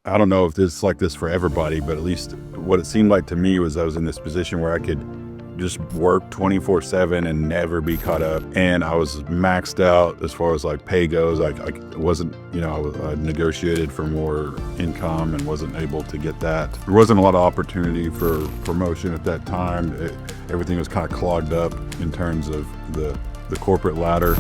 I don't know if this is like this for everybody, but at least what it seemed like to me was I was in this position where I could just work 24/7 and never be caught up. And I was maxed out as far as like pay goes. I wasn't, I negotiated for more income and wasn't able to get that. There wasn't a lot of opportunity for promotion at that time. Everything was kind of clogged up in terms of the corporate ladder.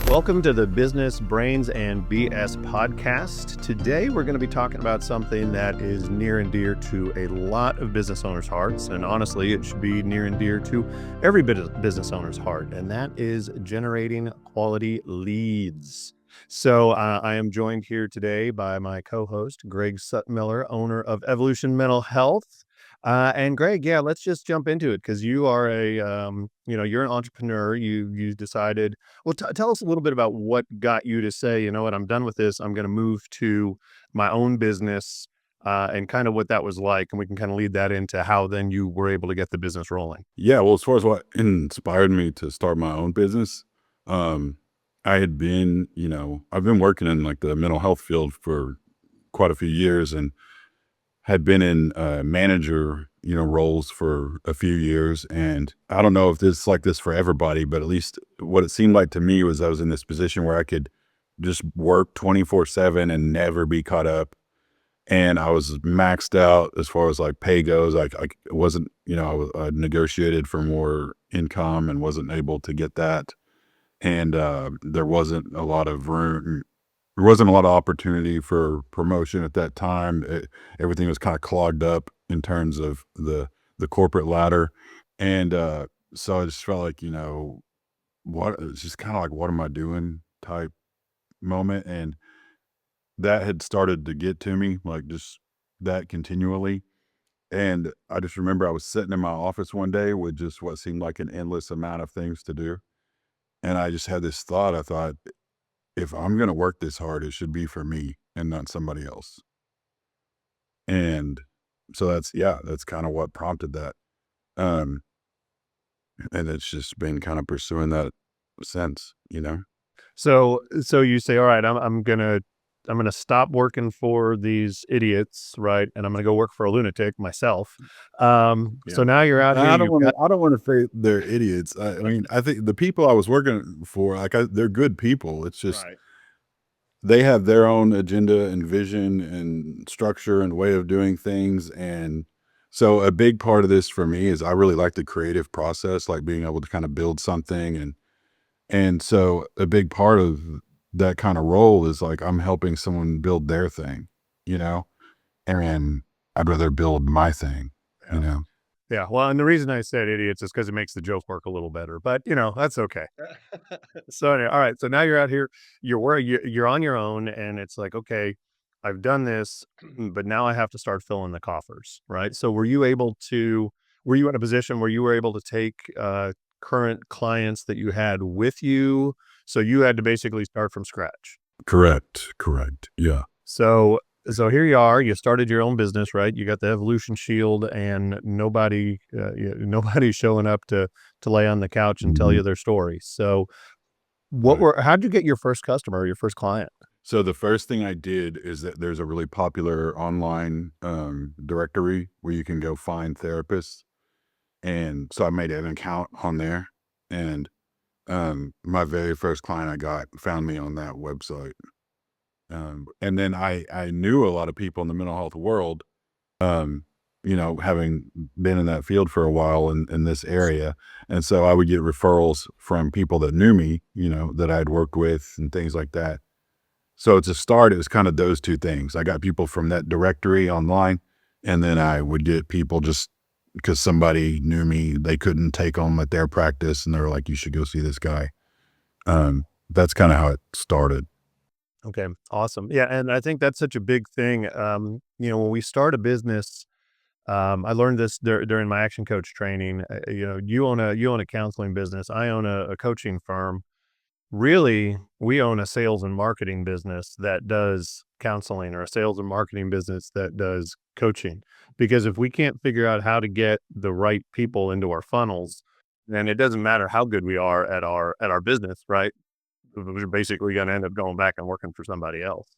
Welcome to the Business Brains and BS podcast. Today, we're going to be talking about something that is near and dear to a lot of business owners' hearts. And honestly, it should be near and dear to every business owner's heart. And that is generating quality leads. So I am joined here today by my co-host, Greg Sutmiller, owner of Evolution Mental Health. And Greg, let's just jump into it because you are you're an entrepreneur. You decided. Well, tell us a little bit about what got you to say, you know what, I'm done with this. I'm going to move to my own business, and kind of what that was like. And we can kind of lead that into how then you were able to get the business rolling. Yeah, well, as far as what inspired me to start my own business, I had been, I've been working in like the mental health field for quite a few years and had been in manager, roles for a few years. And I don't know if this is like this for everybody, but at least what it seemed like to me was I was in this position where I could just work 24/7 and never be caught up. And I was maxed out as far as like pay goes. I wasn't, I negotiated for more income and wasn't able to get that. And there wasn't a lot of room. There wasn't a lot of opportunity for promotion at that time. Everything was kind of clogged up in terms of the corporate ladder. And so I just felt like, it's just kind of like, what am I doing type moment. And that had started to get to me, like just that continually. And I just remember I was sitting in my office one day with just what seemed like an endless amount of things to do. And I just had this thought. I thought, if I'm going to work this hard, it should be for me and not somebody else. And so that's kind of what prompted that. Um, and it's just been kind of pursuing that since. So you say, all right, I'm gonna stop working for these idiots, right? And I'm gonna go work for a lunatic myself. Yeah. So now you're out here. You've got I don't want to say they're idiots. I mean, I think the people I was working for, like, they're good people. It's just, right. they have their own agenda and vision and structure and way of doing things. And so a big part of this for me is I really like the creative process, like being able to kind of build something. And so a big part of that kind of role is like I'm helping someone build their thing, you know, and I'd rather build my thing, you Yeah. know. Yeah. Well, and the reason I said idiots is because it makes the joke work a little better. But that's okay. So anyway, all right. So now you're out here. You're on your own, and it's like, okay, I've done this, but now I have to start filling the coffers, right? So were you in a position where you were able to take current clients that you had with you? So you had to basically start from scratch. Correct. Yeah. So here you are. You started your own business, right? You got the Evolution Shield, and nobody's showing up to lay on the couch and tell Mhm. you their story. So Right. how'd you get your first customer, or your first client? So the first thing I did is that there's a really popular online directory where you can go find therapists. And so I made an account on there. And my very first client I got found me on that website. And then I knew a lot of people in the mental health world, um, having been in that field for a while in this area. And so I would get referrals from people that knew me, that I'd worked with and things like that. So to start, it was kind of those two things. I got people from that directory online, and then I would get people just because somebody knew me, they couldn't take on at their practice, and they were like, "You should go see this guy." That's kind of how it started. Okay, awesome. Yeah, and I think that's such a big thing. When we start a business, I learned this during my action coach training. You own a counseling business. I own a coaching firm. Really, we own a sales and marketing business that does counseling, or a sales and marketing business that does coaching. Because if we can't figure out how to get the right people into our funnels, then it doesn't matter how good we are at our business, right? you're basically going to end up going back and working for somebody else.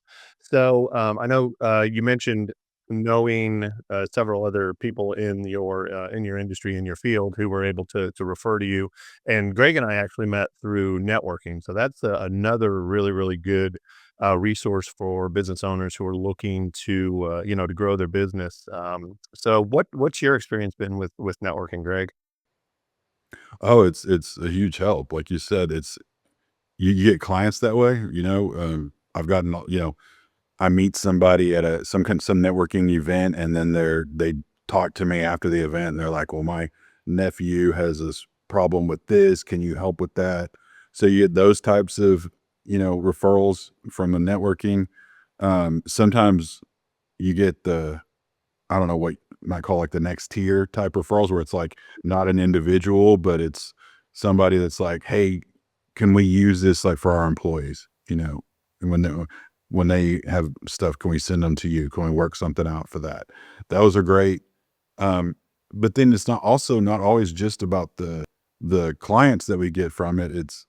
So I know you mentioned knowing several other people in your industry, in your field, who were able to refer to you. And Greg and I actually met through networking, so that's another really good resource for business owners who are looking to to grow their business. So what's your experience been with networking, Greg? Oh, it's a huge help. Like you said, you get clients that way. I've gotten I meet somebody at some networking event, and then they talk to me after the event, and they're like, "Well, my nephew has this problem with this. Can you help with that?" So you get those types of referrals from the networking. Sometimes you get the I don't know what you might call like the next tier type referrals where it's like not an individual, but it's somebody that's like, "Hey, can we use this like for our employees?" And when they have stuff, can we send them to you? Can we work something out for that? Those are great. Um, but then it's not always just about the clients that we get from it. It's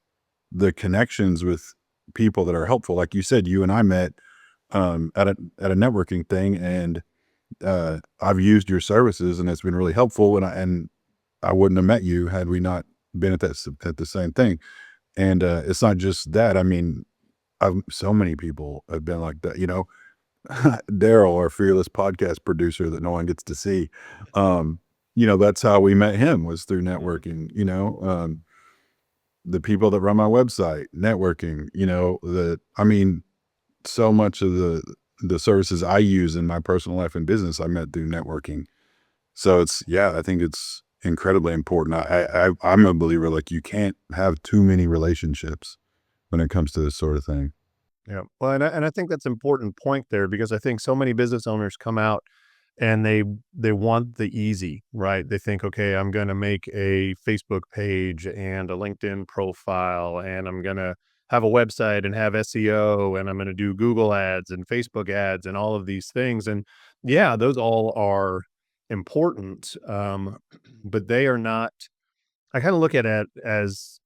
the connections with people that are helpful. Like you said, you and I met at a networking thing, and I've used your services, and it's been really helpful. And I wouldn't have met you had we not been at the same thing. And it's not just that. I mean, so many people have been like that. Daryl, our fearless podcast producer that no one gets to see. Um, that's how we met him, was through Mhm. networking. The people that run my website, networking. I mean, so much of the services I use in my personal life and business, I met through networking. So yeah, I think it's incredibly important. I'm a believer, like, you can't have too many relationships when it comes to this sort of thing. Yeah. Well, and I think that's an important point there, because I think so many business owners come out and they want the easy, right? They think, okay, I'm going to make a Facebook page and a LinkedIn profile, and I'm going to have a website and have SEO, and I'm going to do Google ads and Facebook ads and all of these things. And yeah, those all are important, but they are not. I kind of look at it as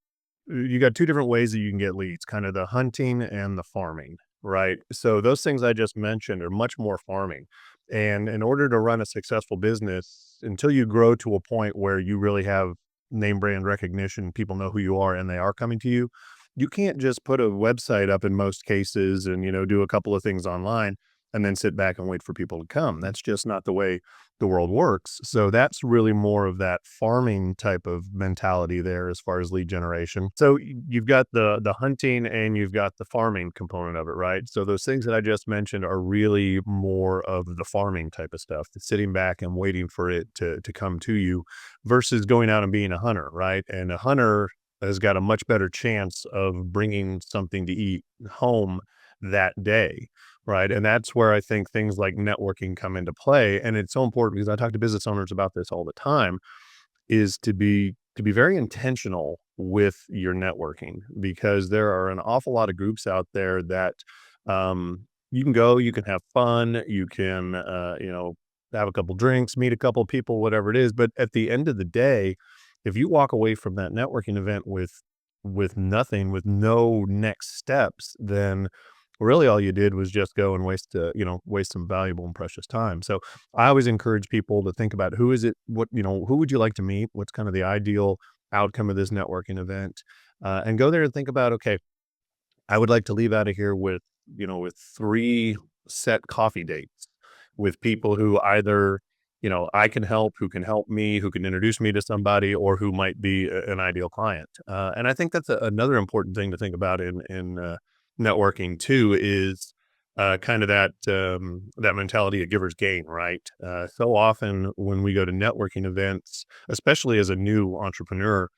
you got 2 different ways that you can get leads, kind of the hunting and the farming, right? So those things I just mentioned are much more farming. And in order to run a successful business, until you grow to a point where you really have name brand recognition, people know who you are and they are coming to you, you can't just put a website up in most cases and, do a couple of things online and then sit back and wait for people to come. That's just not the way the world works. So that's really more of that farming type of mentality there as far as lead generation. So you've got the hunting and you've got the farming component of it, right? So those things that I just mentioned are really more of the farming type of stuff, the sitting back and waiting for it to come to you versus going out and being a hunter, right? And a hunter has got a much better chance of bringing something to eat home that day. Right. And that's where I think things like networking come into play. And it's so important, because I talk to business owners about this all the time, is to be very intentional with your networking, because there are an awful lot of groups out there that you can go, you can have fun, you can have a couple drinks, meet a couple people, whatever it is. But at the end of the day, if you walk away from that networking event with nothing, with no next steps, then really all you did was just go and waste some valuable and precious time. So I always encourage people to think about, who would you like to meet? What's kind of the ideal outcome of this networking event? And go there and think about, okay, I would like to leave out of here with 3 set coffee dates with people who either, I can help, who can help me, who can introduce me to somebody, or who might be an ideal client. And I think that's another important thing to think about in networking too, is kind of that mentality of givers gain, right? So often when we go to networking events, especially as a new entrepreneur,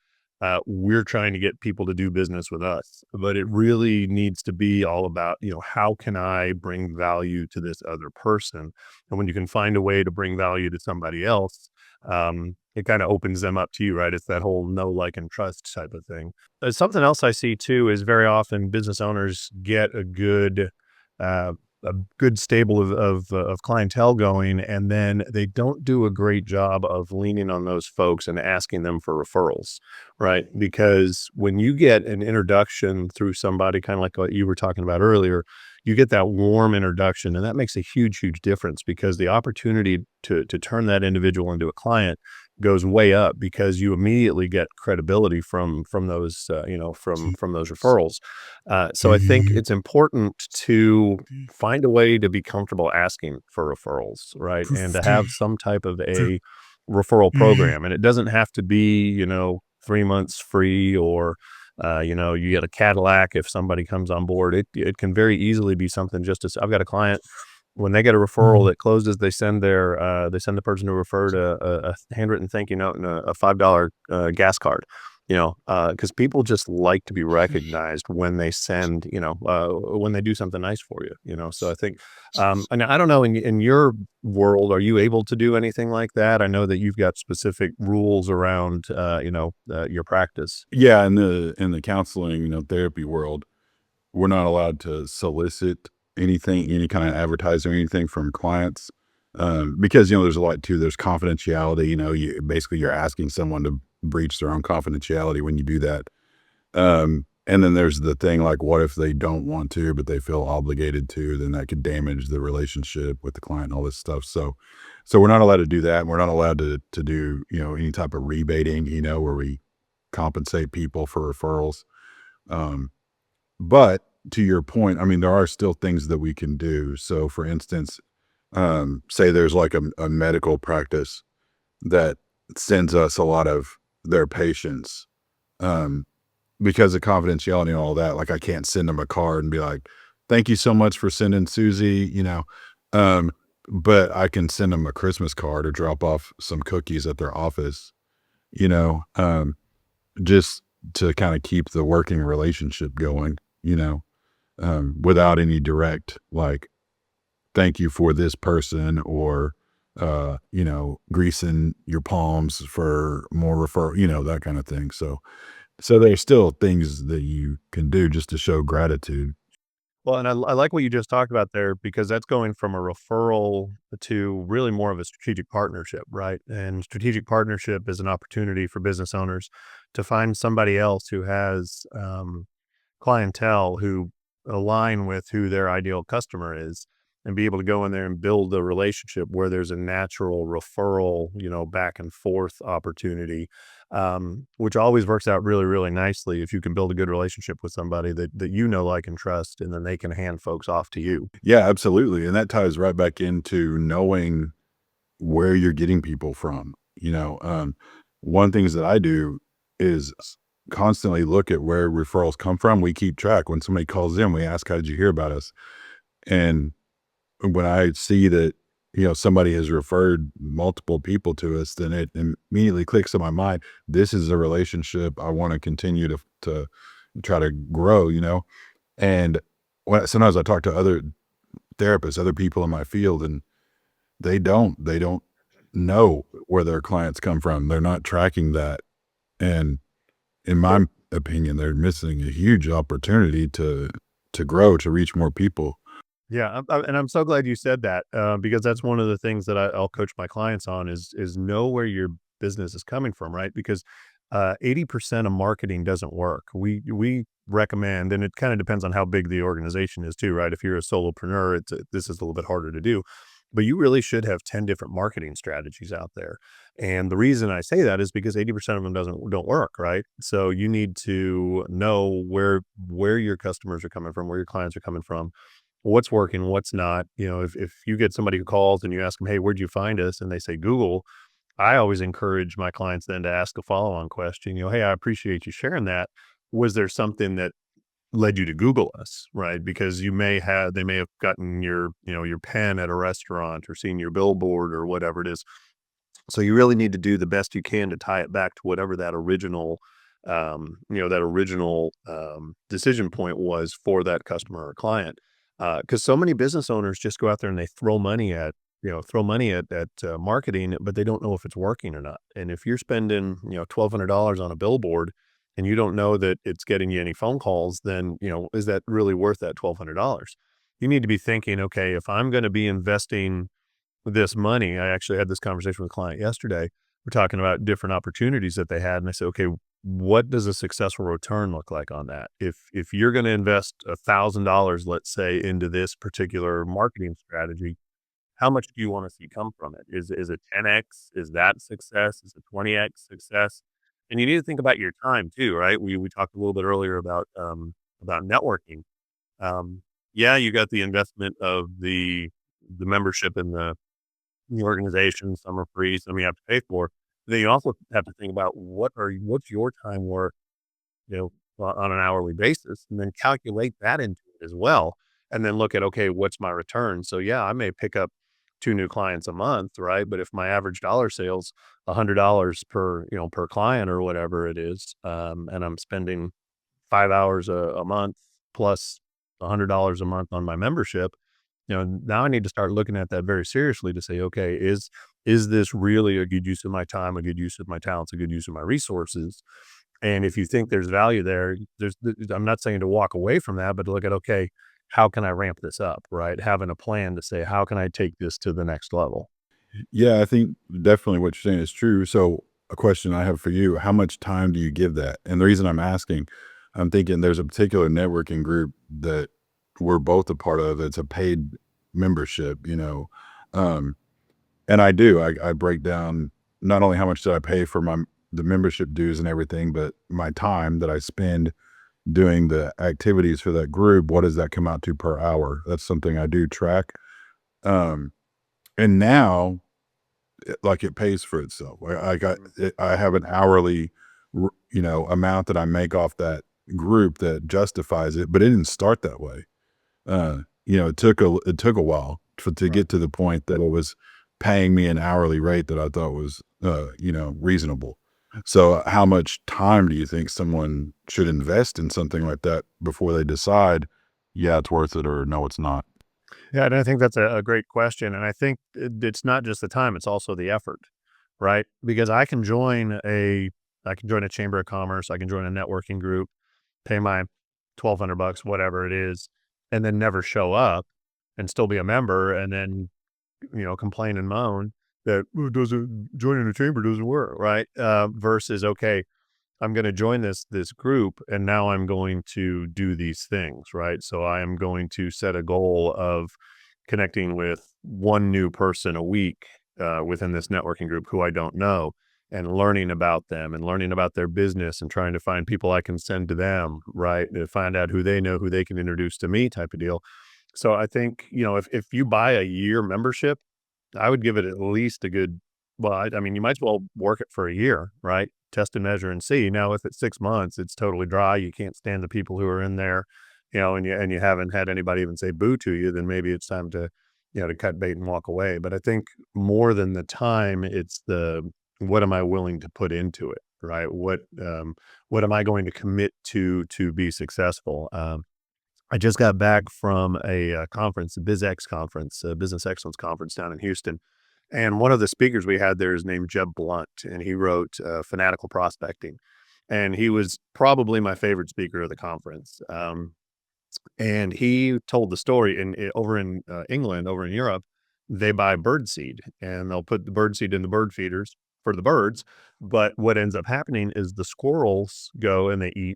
we're trying to get people to do business with us, but it really needs to be all about, how can I bring value to this other person? And when you can find a way to bring value to somebody else, it kind of opens them up to you, right? It's that whole know, like, and trust type of thing. Something else I see too is very often business owners get a good, uh, a good stable of clientele going, and then they don't do a great job of leaning on those folks and asking them for referrals, right? Because when you get an introduction through somebody, kind of like what you were talking about earlier, you get that warm introduction, and that makes a huge difference because the opportunity to turn that individual into a client goes way up because you immediately get credibility from those from those referrals. So I think it's important to find a way to be comfortable asking for referrals, right? And to have some type of a referral program. And it doesn't have to be, 3 months free or, you get a Cadillac if somebody comes on board. It can very easily be something just as I've got a client when they get a referral that closes, they send the person who referred a handwritten thank you note and a $5 gas card. Because people just like to be recognized when they send, when they do something nice for you. So I think, and I don't know in your world, are you able to do anything like that? I know that you've got specific rules around, your practice. Yeah, in the counseling, therapy world, we're not allowed to solicit anything, any kind of advertising or anything from clients, because there's a lot too. There's confidentiality. You're asking someone to breach their own confidentiality when you do that. And then there's the thing like, what if they don't want to, but they feel obligated to? Then that could damage the relationship with the client and all this stuff. So we're not allowed to do that. We're not allowed to do any type of rebating. Where we compensate people for referrals. Um, but to your point, I mean, there are still things that we can do. So, for instance, say there's like a medical practice that sends us a lot of their patients, um, because of confidentiality and all that. Like, I can't send them a card and be like, "Thank you so much for sending Susie," um, but I can send them a Christmas card or drop off some cookies at their office, you know, um, just to kind of keep the working relationship going. Without any direct, like, thank you for this person or, greasing your palms for more that kind of thing. So there's still things that you can do just to show gratitude. Well, and I like what you just talked about there because that's going from a referral to really more of a strategic partnership, right? And strategic partnership is an opportunity for business owners to find somebody else who has clientele who align with who their ideal customer is and be able to go in there and build a relationship where there's a natural referral, back and forth opportunity, which always works out really nicely if you can build a good relationship with somebody that like, and trust, and then they can hand folks off to you. Yeah, absolutely. And that ties right back into knowing where you're getting people from. One things that I do is constantly look at where referrals come from. We keep track. When somebody calls in, we ask, how did you hear about us? And when I see that, somebody has referred multiple people to us, then it immediately clicks in my mind. This is a relationship I want to continue to try to grow, And sometimes I talk to other therapists, other people in my field, and they don't know where their clients come from. They're not tracking that. And in my opinion, they're missing a huge opportunity to grow, to reach more people. Yeah, and I'm so glad you said that, because that's one of the things that I'll coach my clients on is know where your business is coming from, right? Because 80% of marketing doesn't work. We recommend, and it kind of depends on how big the organization is too, right? If you're a solopreneur, this is a little bit harder to do, but you really should have 10 different marketing strategies out there. And the reason I say that is because 80% of them don't work, right? So you need to know where your customers are coming from, where your clients are coming from, what's working, what's not. If you get somebody who calls and you ask them, "Hey, where'd you find us?" and they say Google, I always encourage my clients then to ask a follow-on question. "Hey, I appreciate you sharing that. Was there something that led you to Google us?" Right? Because they may have gotten your pen at a restaurant or seen your billboard or whatever it is. So you really need to do the best you can to tie it back to whatever that original decision point was for that customer or client. Because so many business owners just go out there and they throw money at marketing, but they don't know if it's working or not. And if you're spending $1,200 on a billboard and you don't know that it's getting you any phone calls, then is that really worth that $1,200? you need to be thinking, okay, if I'm going to be investing this money, I actually had this conversation with a client yesterday. We're talking about different opportunities that they had. And I said, okay, what does a successful return look like on that? If you're going to invest $1,000, let's say, into this particular marketing strategy, how much do you want to see come from it? Is it 10x? Is that success? Is it 20x success? And you need to think about your time too, right? We talked a little bit earlier about networking. Um, yeah, you got the investment of the membership in the organization. Some are free, some you have to pay for. Then you also have to think about what's your time worth, you know, on an hourly basis, and then calculate that into it as well. And then look at, okay, what's my return? So yeah, I may pick up two new clients a month, right? But if my average dollar sales $100 per, per client or whatever it is, and I'm spending 5 hours a month plus $100 a month on my membership, now I need to start looking at that very seriously to say, okay, is this really a good use of my time, a good use of my talents, a good use of my resources? And if you think there's value there, I'm not saying to walk away from that, but to look at, okay, how can I ramp this up, right? Having a plan to say, how can I take this to the next level? Yeah, I think definitely what you're saying is true. So, a question I have for you, how much time do you give that? And the reason I'm asking, I'm thinking there's a particular networking group that we're both a part of. It's a paid membership, Um, and I break down not only how much did I pay for the membership dues and everything, but my time that I spend doing the activities for that group. What does that come out to per hour? That's something I do track. Um, and now like it pays for itself. I have an hourly, amount that I make off that group that justifies it, but it didn't start that way. It took a while to Right. get to the point that it was paying me an hourly rate that I thought was, reasonable. So how much time do you think someone should invest in something like that before they decide, yeah, it's worth it or no, it's not? Yeah, and I think that's a great question. And I think it's not just the time, it's also the effort, right? Because I can join a chamber of commerce, I can join a networking group, pay my 1,200 bucks, whatever it is, and then never show up and still be a member and then, complain and moan that "Oh, doesn't joining a chamber doesn't work, right? Versus, okay, I'm going to join this group and now I'm going to do these things, right? So I am going to set a goal of connecting with one new person a week within this networking group who I don't know, and learning about them and learning about their business and trying to find people I can send to them, right? To find out who they know, who they can introduce to me type of deal. So I think, if you buy a year membership, I would give it at least a good, well, I mean, you might as well work it for a year, right? Test and measure and see. Now, if it's 6 months, it's totally dry. You can't stand the people who are in there, and you haven't had anybody even say boo to you, then maybe it's time to, to cut bait and walk away. But I think more than the time, it's the what am I willing to put into it, right? What am I going to commit to be successful? I just got back from a conference, a BizX conference, a business excellence conference down in Houston. And one of the speakers we had there is named Jeb Blunt, and he wrote Fanatical Prospecting. And he was probably my favorite speaker of the conference. And he told the story over in England, over in Europe, they buy bird seed and they'll put the bird seed in the bird feeders for the birds. But what ends up happening is the squirrels go and they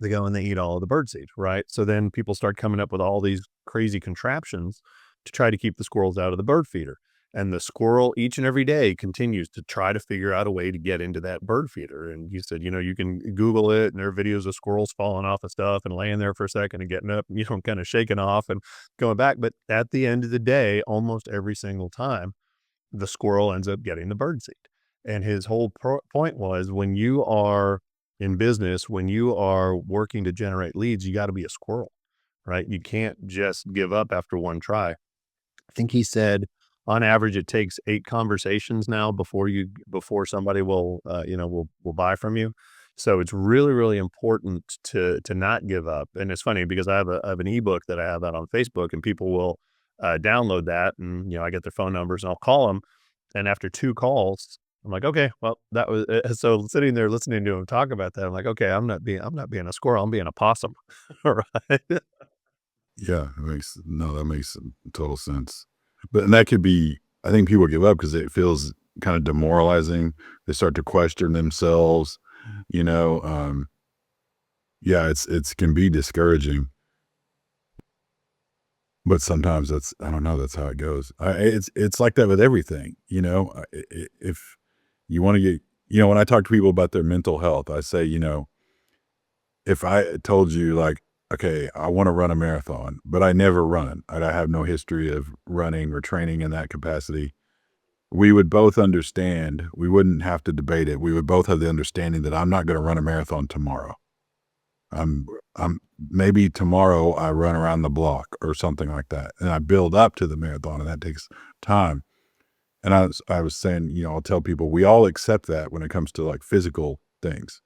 go and they eat all of the birdseed, right? So then people start coming up with all these crazy contraptions to try to keep the squirrels out of the bird feeder. And the squirrel each and every day continues to try to figure out a way to get into that bird feeder. And you said, you can Google it and there are videos of squirrels falling off of stuff and laying there for a second and getting up, kind of shaking off and going back. But at the end of the day, almost every single time, the squirrel ends up getting the birdseed. And his whole point was when you are in business, when you are working to generate leads, you got to be a squirrel, right? You can't just give up after one try. I think he said on average it takes 8 conversations now before somebody will buy from you. So it's really really important to not give up. And it's funny because I have an ebook that I have out on Facebook, and people will download that, and I get their phone numbers and I'll call them. And after 2 calls, I'm like, okay, well, that was so sitting there listening to him talk about that. I'm like, okay, I'm not being a squirrel. I'm being a possum. All right. Yeah, that makes total sense. But and that could be, I think people give up because it feels kind of demoralizing. They start to question themselves, you know. Yeah, it's can be discouraging, but sometimes I don't know, that's how it goes. It's like that with everything, you know. If you want to get, when I talk to people about their mental health, I say, if I told you like, okay, I want to run a marathon, but I never run, and I have no history of running or training in that capacity, we would both understand. We wouldn't have to debate it. We would both have the understanding that I'm not going to run a marathon tomorrow. I'm, I'm maybe tomorrow I run around the block or something like that, and I build up to the marathon, and that takes time. And I was saying, I'll tell people we all accept that when it comes to like physical things.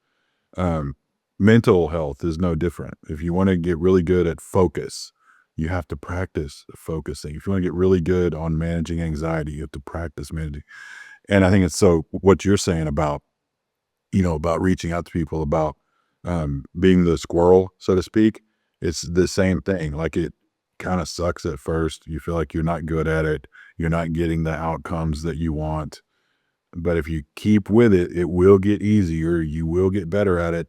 Um, Mental health is no different. If you want to get really good at focus, you have to practice focusing. If you want to get really good on managing anxiety, you have to practice managing. And I think it's so what you're saying about, about reaching out to people, about being the squirrel, so to speak. It's the same thing. Like it kind of sucks at first. You feel like you're not good at it. You're not getting the outcomes that you want. But if you keep with it, it will get easier. You will get better at it.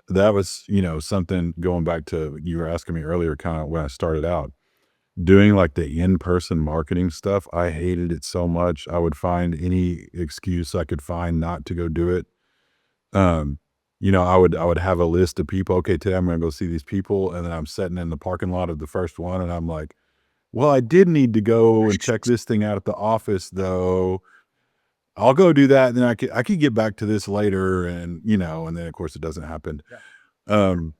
That was, something going back to you were asking me earlier, kind of when I started out doing like the in-person marketing stuff. I hated it so much. I would find any excuse I could find not to go do it. Um, I would have a list of people. Okay, today I'm going to go see these people, and then I'm sitting in the parking lot of the first one, and I'm like, well, I did need to go and check this thing out at the office, though. I'll go do that, and then I could get back to this later, and then of course it doesn't happen. Yeah. Um,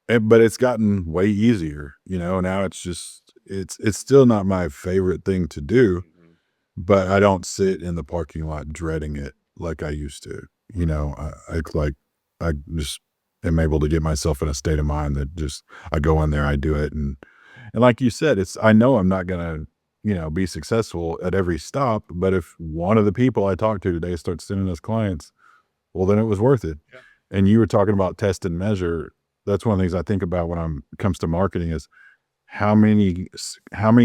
but it's gotten way easier, now it's still not my favorite thing to do, Mhm. but I don't sit in the parking lot dreading it like I used to. I just am able to get myself in a state of mind that just I go in there, I do it, and like you said, I know I'm not gonna, be successful at every stop, but if one of the people I talk to today starts sending us clients, well, then it was worth it. Yeah. And you were talking about test and measure. That's one of the things I think about when it comes to marketing is how many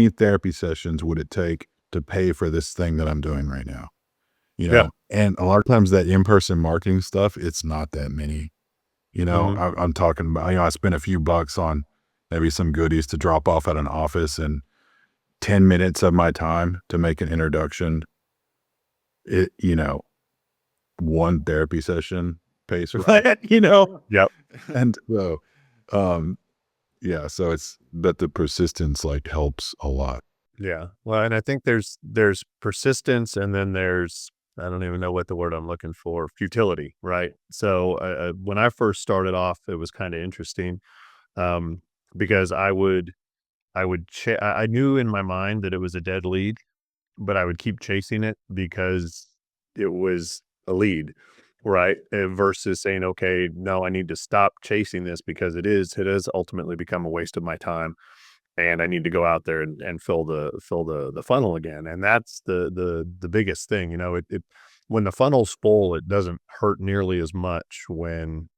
therapy sessions would it take to pay for this thing that I'm doing right now? Yeah. And a lot of times that in-person marketing stuff, it's not that many. Mhm. I'm talking about, I spent a few bucks on maybe some goodies to drop off at an office, and 10 minutes of my time to make an introduction. It, one therapy session pays for Right. that. Yep. And so, um, yeah, so but the persistence like helps a lot. Yeah. Well, and I think there's persistence, and then there's, I don't even know what the word I'm looking for, futility, right? So when I first started off, it was kind of interesting, um, because I knew in my mind that it was a dead lead, but I would keep chasing it because it was a lead, right? Versus saying, okay, no, I need to stop chasing this because it has ultimately become a waste of my time, and I need to go out there and fill the funnel again. And that's the biggest thing. It when the funnel's full, it doesn't hurt nearly as much when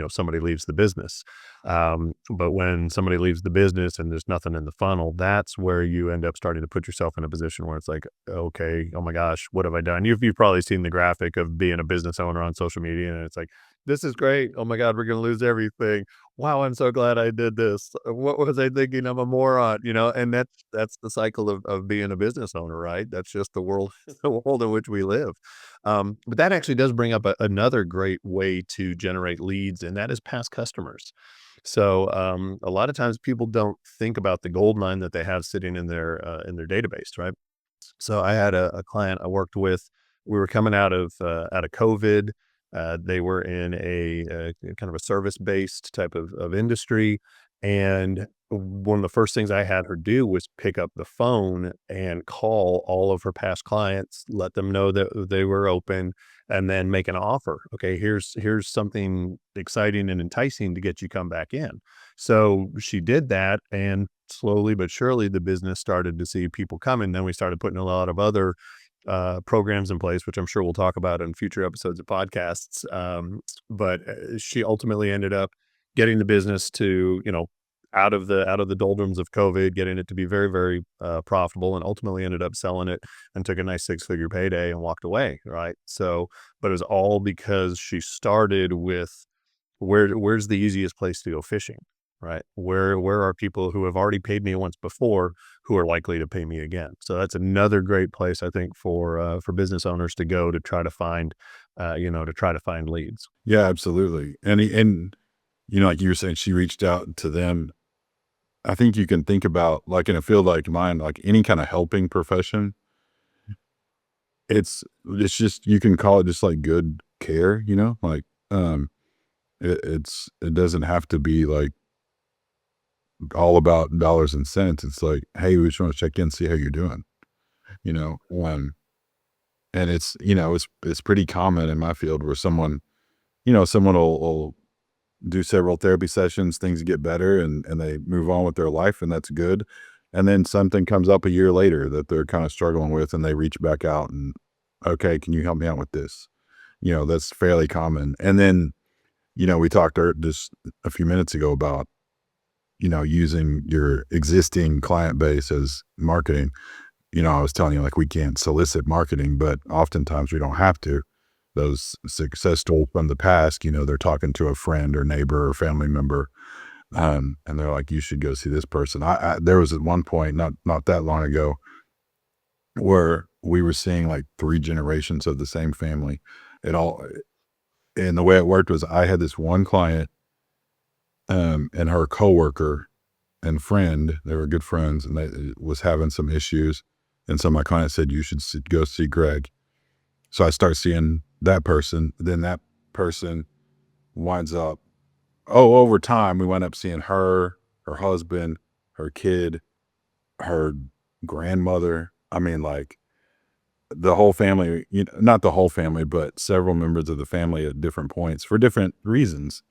somebody leaves the business. But when somebody leaves the business and there's nothing in the funnel, that's where you end up starting to put yourself in a position where it's like, okay, oh my gosh, what have I done? You've probably seen the graphic of being a business owner on social media, and it's like, this is great. Oh my God, we're gonna lose everything. Wow, I'm so glad I did this. What was I thinking? I'm a moron, and that's the cycle of being a business owner, right? That's just the world, the world in which we live. But that actually does bring up another great way to generate leads, and that is past customers. So a lot of times people don't think about the gold mine that they have sitting in their database, right? So I had a client I worked with. We were coming out of COVID. They were in a kind of a service based type of industry, and one of the first things I had her do was pick up the phone and call all of her past clients, let them know that they were open, and then make an offer. Okay, here's something exciting and enticing to get you come back in. So she did that, and slowly but surely, the business started to see people coming. Then we started putting a lot of other programs in place, which I'm sure we'll talk about in future episodes of podcasts. But she ultimately ended up getting the business to, out of the doldrums of COVID, getting it to be very, very profitable, and ultimately ended up selling it and took a nice 6-figure payday and walked away. Right. So, but it was all because she started with where's the easiest place to go fishing, right? Where are people who have already paid me once before who are likely to pay me again? So that's another great place I think for business owners to go to try to find, to try to find leads. Yeah, absolutely. And like you were saying, she reached out to them. I think you can think about, like, in a field like mine, like any kind of helping profession, it's just, you can call it just like good care, like, um, it doesn't have to be like all about dollars and cents. It's like, hey, we just want to check in, see how you're doing, you know, um, and it's pretty common in my field where someone will do several therapy sessions, things get better, and they move on with their life, and that's good. And then something comes up a year later that they're kind of struggling with, and they reach back out and, okay, can you help me out with this? That's fairly common. And then, we talked just a few minutes ago about, using your existing client base as marketing. I was telling you, like, we can't solicit marketing, but oftentimes we don't have to. Those success stories from the past, they're talking to a friend or neighbor or family member, and they're like, "You should go see this person." There was at one point, not that long ago, where we were seeing like 3 generations of the same family. It all And the way it worked was, I had this one client, and her coworker and friend, they were good friends, and they was having some issues, and so my client said, "You should go see Greg." So I start seeing that person. Then that person winds up, over time, we wind up seeing her husband, her kid, her grandmother. I mean, like, the whole family, not the whole family, but several members of the family at different points for different reasons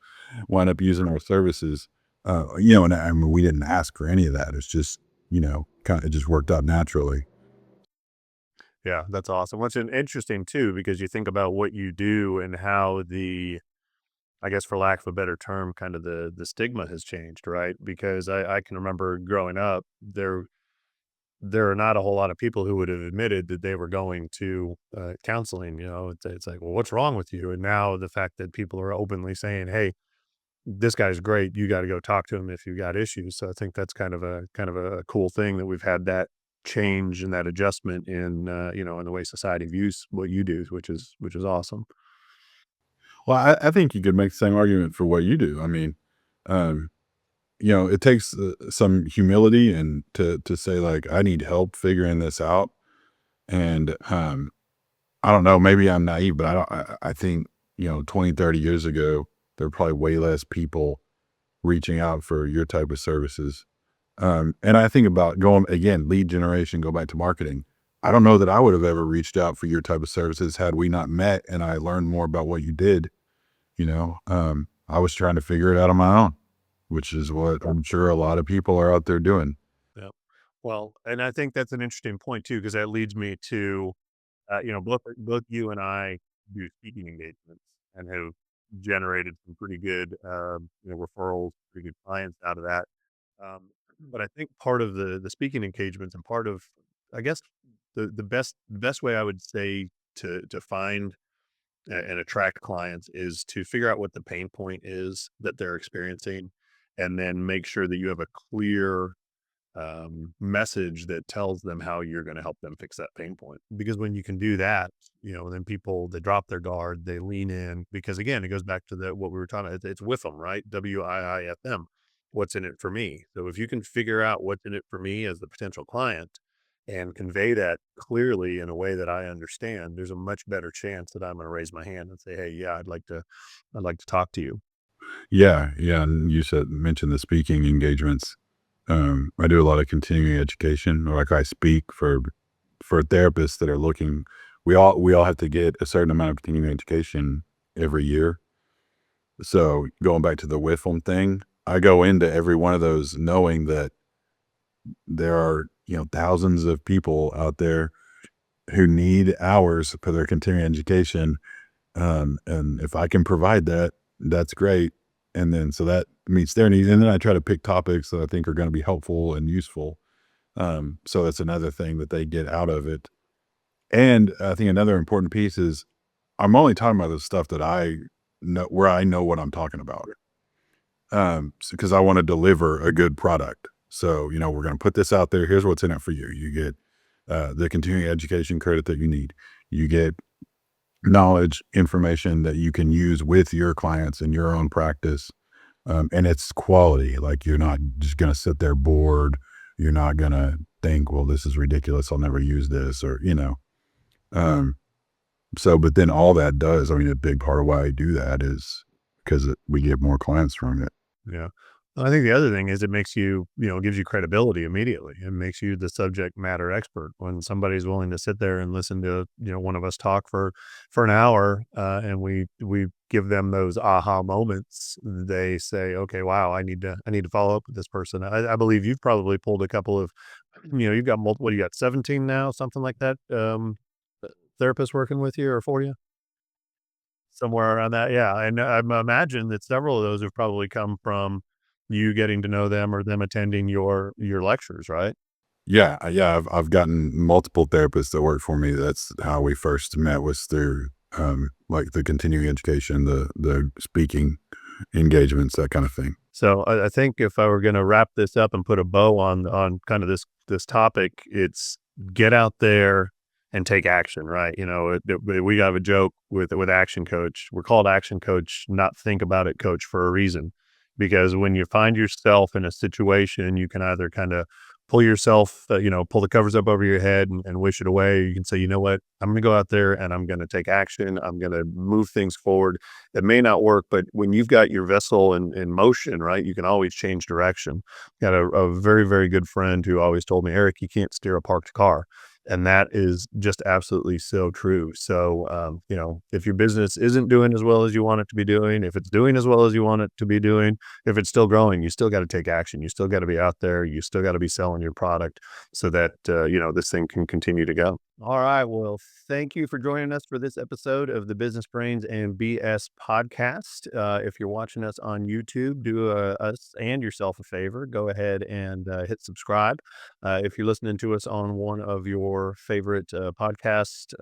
wind up using our services. And I mean, we didn't ask for any of that. It's just, kind of, it just worked out naturally. Yeah, that's awesome. What's interesting too, because you think about what you do and how I guess for lack of a better term, kind of the stigma has changed, right? Because I can remember growing up, there are not a whole lot of people who would have admitted that they were going to counseling. It's like, well, what's wrong with you? And now the fact that people are openly saying, hey, this guy's great. You got to go talk to him if you got issues. So I think that's kind of a cool thing that we've had that change and that adjustment in the way society views what you do, which is awesome. Well, I think you could make the same argument for what you do. I mean, um, it takes some humility and to say, like, I need help figuring this out. And I don't know, maybe I'm naive, but I think, 20, 30 years ago, there were probably way less people reaching out for your type of services. And I think about going again, lead generation, go back to marketing. I don't know that I would have ever reached out for your type of services had we not met and I learned more about what you did. I was trying to figure it out on my own, which is what I'm sure a lot of people are out there doing. Yeah. Well, and I think that's an interesting point too, because that leads me to both you and I do speaking engagements and have generated some pretty good, referrals, pretty good clients out of that. But I think part of the speaking engagements and part of, I guess, the best way I would say to find and attract clients is to figure out what the pain point is that they're experiencing, and then make sure that you have a clear message that tells them how you're going to help them fix that pain point. Because when you can do that, then people, they drop their guard, they lean in. Because again, it goes back to what we were talking about. It's WIIFM, right? WIIFM. What's in it for me? So if you can figure out what's in it for me as the potential client and convey that clearly in a way that I understand, there's a much better chance that I'm going to raise my hand and say, "Hey, yeah, I'd like to talk to you." Yeah, yeah. And you mentioned the speaking engagements. I do a lot of continuing education, or like I speak for therapists that are looking. We all have to get a certain amount of continuing education every year. So going back to the WIFM thing, I go into every one of those knowing that there are, thousands of people out there who need hours for their continuing education. And if I can provide that, that's great. And then so that meets their needs. And then I try to pick topics that I think are going to be helpful and useful. So that's another thing that they get out of it. And I think another important piece is I'm only talking about the stuff that I know where I know what I'm talking about. Because I want to deliver a good product. So, we're going to put this out there. Here's what's in it for you. You get the continuing education credit that you need. You get knowledge, information that you can use with your clients in your own practice. And it's quality. Like you're not just going to sit there bored. You're not going to think, well, this is ridiculous. I'll never use this um, so, but then all that does, I mean, a big part of why I do that is because we get more clients from it. Yeah. I think the other thing is it makes you, gives you credibility immediately. It makes you the subject matter expert when somebody's willing to sit there and listen to, one of us talk for an hour, and we give them those aha moments. They say, okay, wow, I need to follow up with this person. I believe you've probably pulled a couple of, you've got multiple, what do you got, 17 now, something like that, therapists working with you or for you? Somewhere around that, yeah, and I imagine that several of those have probably come from you getting to know them or them attending your lectures, right? Yeah, yeah, I've gotten multiple therapists that work for me. That's how we first met was through like the continuing education, the speaking engagements, that kind of thing. So I think if I were gonna wrap this up and put a bow on kind of this topic, it's get out there and take action, right? We have a joke with Action Coach. We're called Action Coach, not think about it coach for a reason. Because when you find yourself in a situation, you can either kind of pull yourself, pull the covers up over your head and wish it away. You can say, you know what, I'm going to go out there and I'm going to take action. I'm going to move things forward. It may not work, but when you've got your vessel in motion, right, you can always change direction. Got a very, very good friend who always told me, Eric, you can't steer a parked car. And that is just absolutely so true. So, if your business isn't doing as well as you want it to be doing, if it's doing as well as you want it to be doing, if it's still growing, you still got to take action. You still got to be out there. You still got to be selling your product so that, this thing can continue to go. All right. Well, thank you for joining us for this episode of the Business Brains and BS podcast. If you're watching us on YouTube, do us and yourself a favor. Go ahead and hit subscribe. If you're listening to us on one of your favorite podcast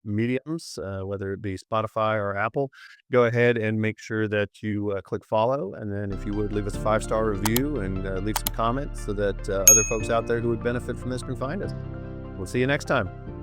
mediums, whether it be Spotify or Apple, go ahead and make sure that you click follow. And then if you would leave us a 5-star review and leave some comments so that other folks out there who would benefit from this can find us. We'll see you next time.